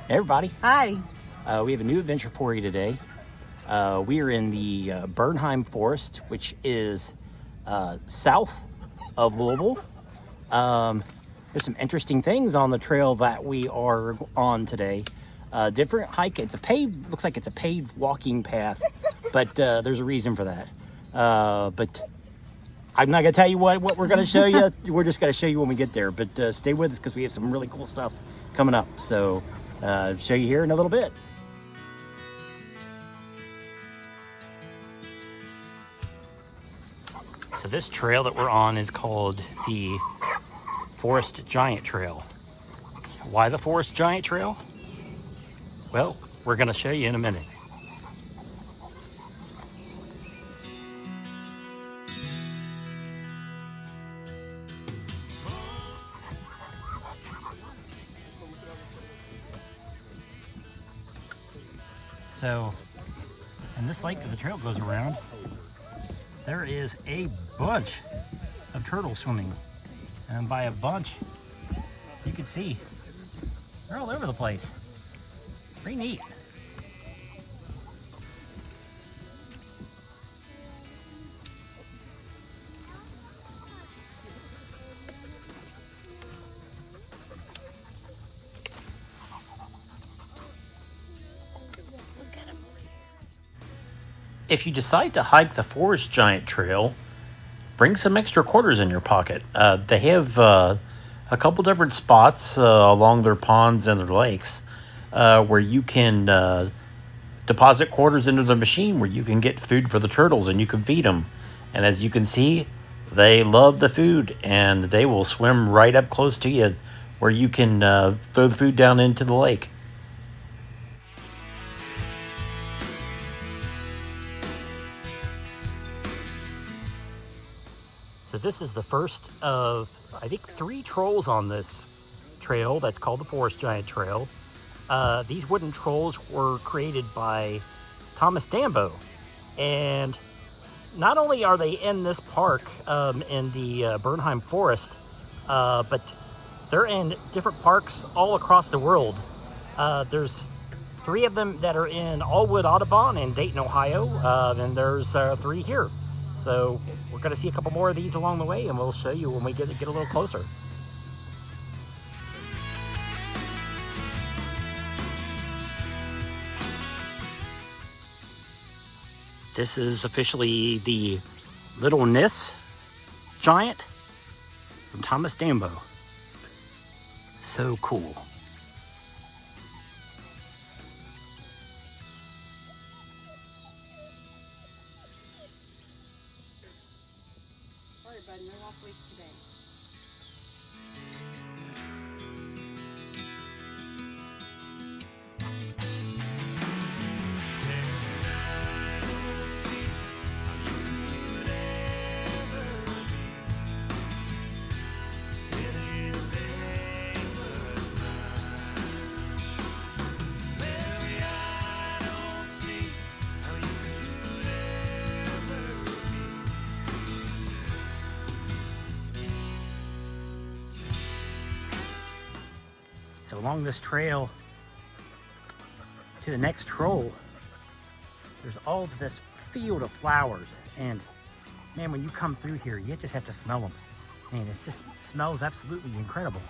Hey everybody. Hi. We have a new adventure for you today. We are in the Bernheim Forest, which is south of Louisville. There's some interesting things on the trail that we are on today. Different hike. It's a paved, looks like it's a paved walking path, but there's a reason for that. But I'm not gonna tell you what we're gonna show you. We're just gonna show you when we get there. But stay with us because we have some really cool stuff coming up. So show you here in a little bit. So this trail that we're on is called the Forest Giant Trail. Why the Forest Giant Trail? Well, we're gonna show you in a minute. So, in this lake that the trail goes around, there is a bunch of turtles swimming. And by a bunch, you can see they're all over the place. Pretty neat. If you decide to hike the Forest Giant Trail, bring some extra quarters in your pocket. They have a couple different spots along their ponds and their lakes where you can deposit quarters into the machine where you can get food for the turtles and you can feed them. And as you can see, they love the food and they will swim right up close to you where you can throw the food down into the lake. So this is the first of, I think, 3 trolls on this trail that's called the Forest Giant Trail. These wooden trolls were created by Thomas Dambo. And not only are they in this park in the Bernheim Forest, but they're in different parks all across the world. There's 3 of them that are in Allwood Audubon in Dayton, Ohio, and there's 3 here. So we're going to see a couple more of these along the way, and we'll show you when we get a little closer. This is officially the little Niss Giant from Thomas Dambo. So cool. Sorry, bud, no off leash today. So along this trail to the next troll, there's all of this field of flowers. And man, when you come through here, you just have to smell them. Man, it just smells absolutely incredible.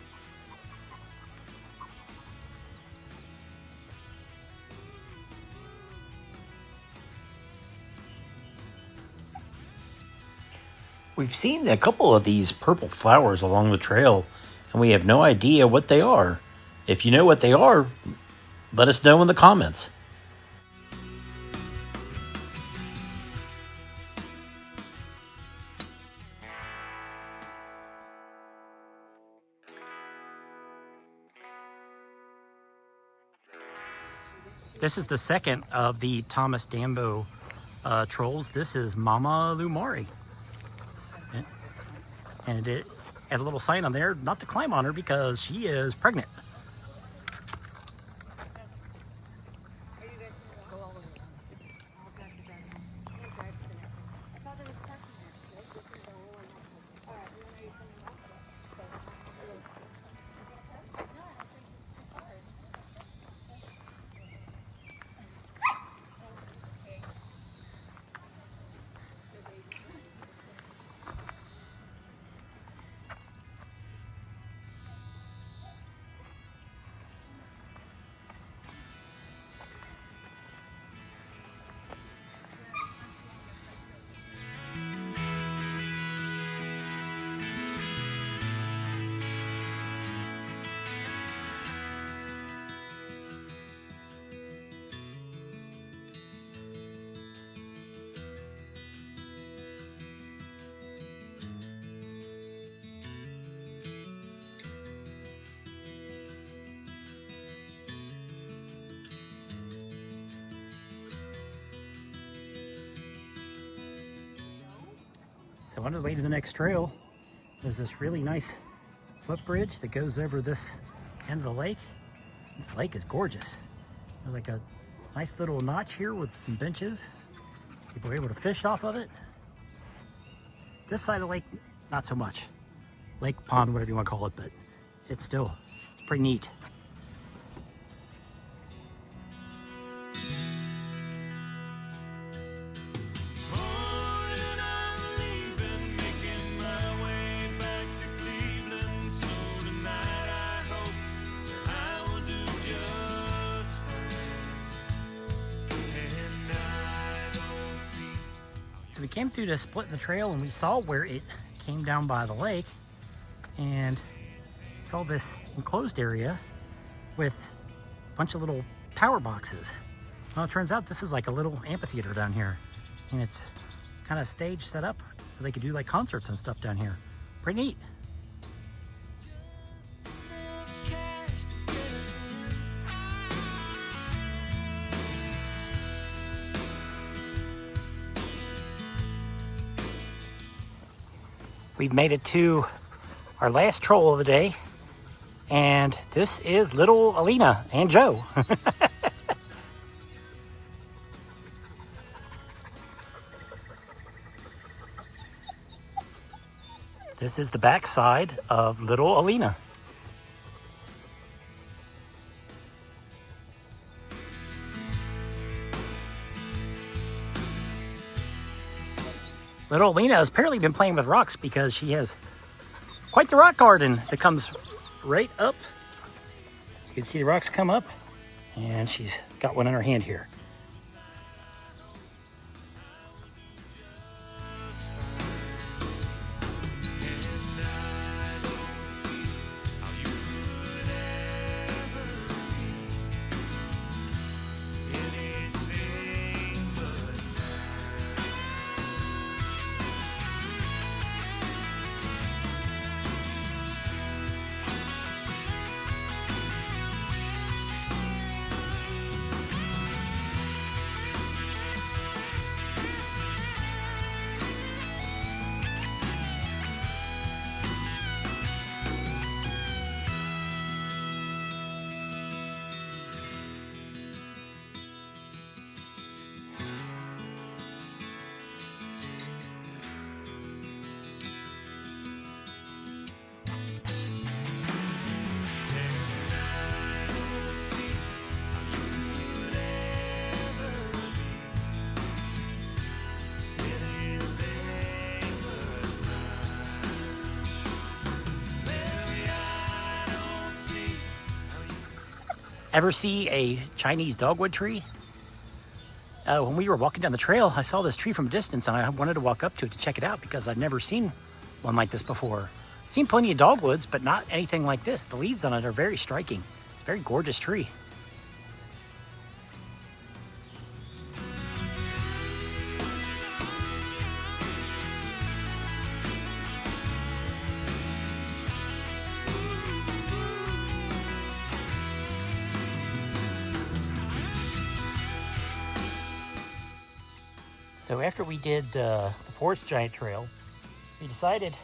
We've seen a couple of these purple flowers along the trail, and we have no idea what they are. If you know what they are, let us know in the comments. This is the second of the Thomas Dambo trolls. This is Mama Lumari. And it has a little sign on there not to climb on her because she is pregnant. So on the way to the next trail, there's this really nice footbridge that goes over this end of the lake. This lake is gorgeous. There's like a nice little notch here with some benches. People are able to fish off of it. This side of the lake, not so much. Lake, pond, whatever you want to call it, but it's pretty neat. So we came through to split in the trail and we saw where it came down by the lake and saw this enclosed area with a bunch of little power boxes. Well, it turns out this is like a little amphitheater down here, and it's kind of stage set up so they could do like concerts and stuff down here. Pretty neat. We've made it to our last troll of the day, and this is little Alina and Joe. This is the backside of little Alina. Little Alina has apparently been playing with rocks because she has quite the rock garden that comes right up. You can see the rocks come up, and she's got one in her hand here. Ever see a Chinese dogwood tree? When we were walking down the trail, I saw this tree from a distance and I wanted to walk up to it to check it out because I'd never seen one like this before. Seen plenty of dogwoods, but not anything like this. The leaves on it are very striking. It's a very gorgeous tree. So after we did the Forest Giant Trail, we decided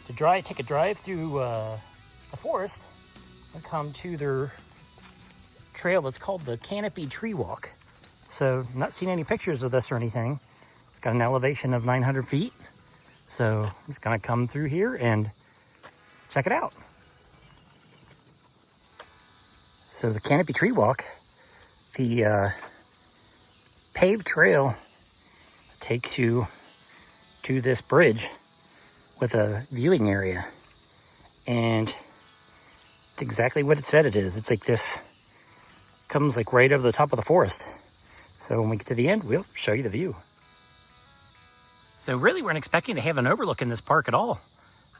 to take a drive through the forest and come to their trail that's called the Canopy Tree Walk. So I'm not seeing any pictures of this or anything. It's got an elevation of 900 feet. So I'm just gonna come through here and check it out. So the Canopy Tree Walk, the paved trail takes you to this bridge with a viewing area, and it's exactly what it said it is. It's like this comes like right over the top of the forest. So when we get to the end, we'll show you the view. So really we're not expecting to have an overlook in this park at all,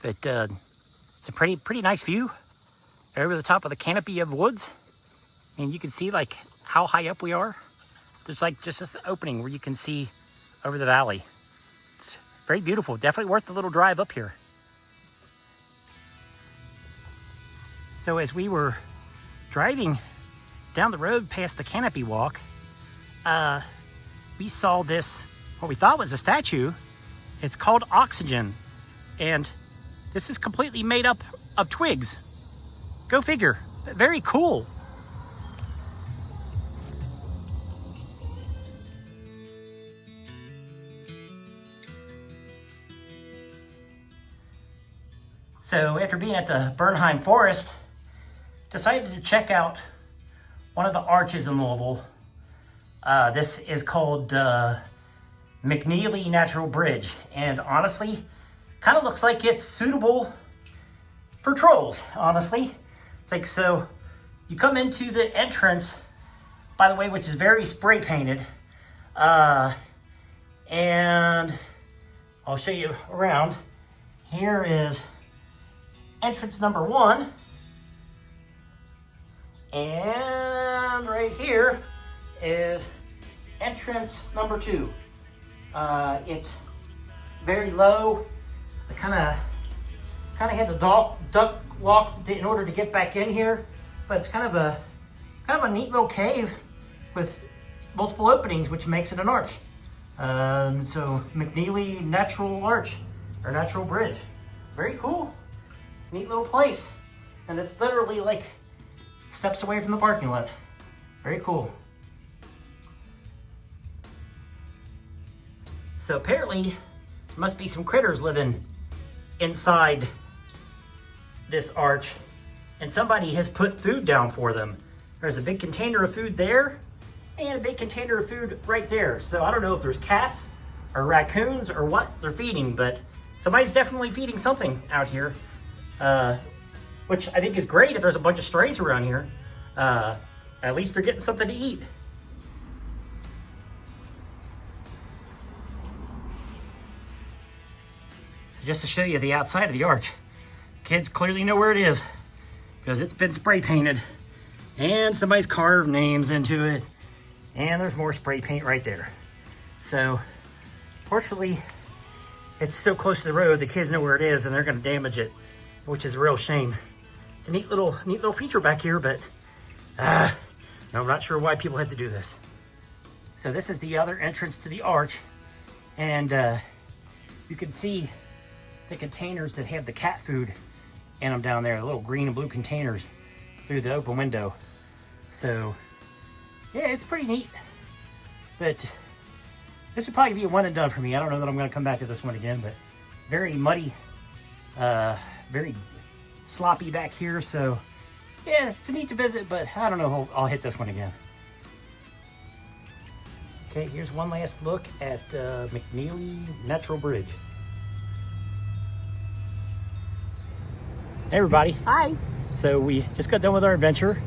but it's a pretty nice view over the top of the canopy of woods. And you can see like how high up we are. There's like just this opening where you can see over the valley. It's very beautiful. Definitely worth the little drive up here. So as we were driving down the road past the Canopy Walk, we saw this, what we thought was a statue, It's called Oxygen, and this is completely made up of twigs. Go figure. Very cool. So after being at the Bernheim Forest, decided to check out one of the arches in Louisville. This is called McNeely Natural Bridge, and honestly, kind of looks like it's suitable for trolls, honestly. It's like, so you come into the entrance, by the way, which is very spray painted, and I'll show you around. Here is entrance number 1, and right here is entrance number 2. It's very low. I kind of had to duck walk in order to get back in here, but it's kind of a neat little cave with multiple openings, which makes it an arch. So McNeely Natural Arch or Natural Bridge, very cool. Neat little place, and it's literally like steps away from the parking lot. Very cool. So apparently there must be some critters living inside this arch, and somebody has put food down for them. There's a big container of food there and a big container of food right there. So I don't know if there's cats or raccoons or what they're feeding, but somebody's definitely feeding something out here. Which I think is great if there's a bunch of strays around here. At least they're getting something to eat. Just to show you the outside of the arch. Kids clearly know where it is because it's been spray painted and somebody's carved names into it, and there's more spray paint right there. So fortunately, it's so close to the road, the kids know where it is and they're going to damage it, which is a real shame. It's a neat little feature back here, but no, I'm not sure why people had to do this. So this is the other entrance to the arch, and you can see the containers that have the cat food in them down there, the little green and blue containers through the open window. So yeah, it's pretty neat, but this would probably be a one and done for me. I don't know that I'm going to come back to this one again, but it's very muddy, very sloppy back here. So yeah, it's neat to visit, but I don't know if I'll hit this one again. Okay, here's one last look at McNeely Natural Bridge. Hey everybody. Hi. So we just got done with our adventure.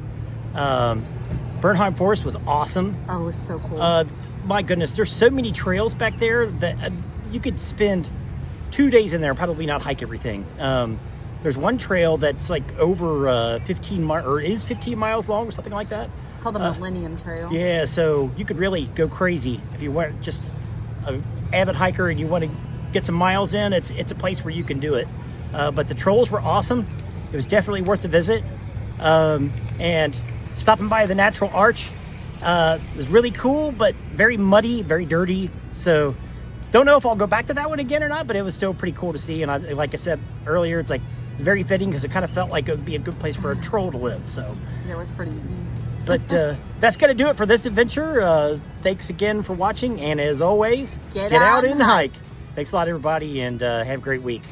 Bernheim Forest was awesome. Oh, it was so cool. My goodness, there's so many trails back there that you could spend 2 days in there and probably not hike everything. There's one trail that's like over 15 miles, or is 15 miles long or something like that. It's called the Millennium Trail. Yeah, so you could really go crazy if you weren't just an avid hiker and you want to get some miles in. It's a place where you can do it. But the trolls were awesome. It was definitely worth the visit. And stopping by the Natural Arch was really cool, but very muddy, very dirty. So don't know if I'll go back to that one again or not, but it was still pretty cool to see. And like I said earlier, it's like very fitting because it kind of felt like it would be a good place for a troll to live. So yeah, it was pretty. But that's going to do it for this adventure. Thanks again for watching. And as always, get out and hike. Thanks a lot, everybody, and have a great week.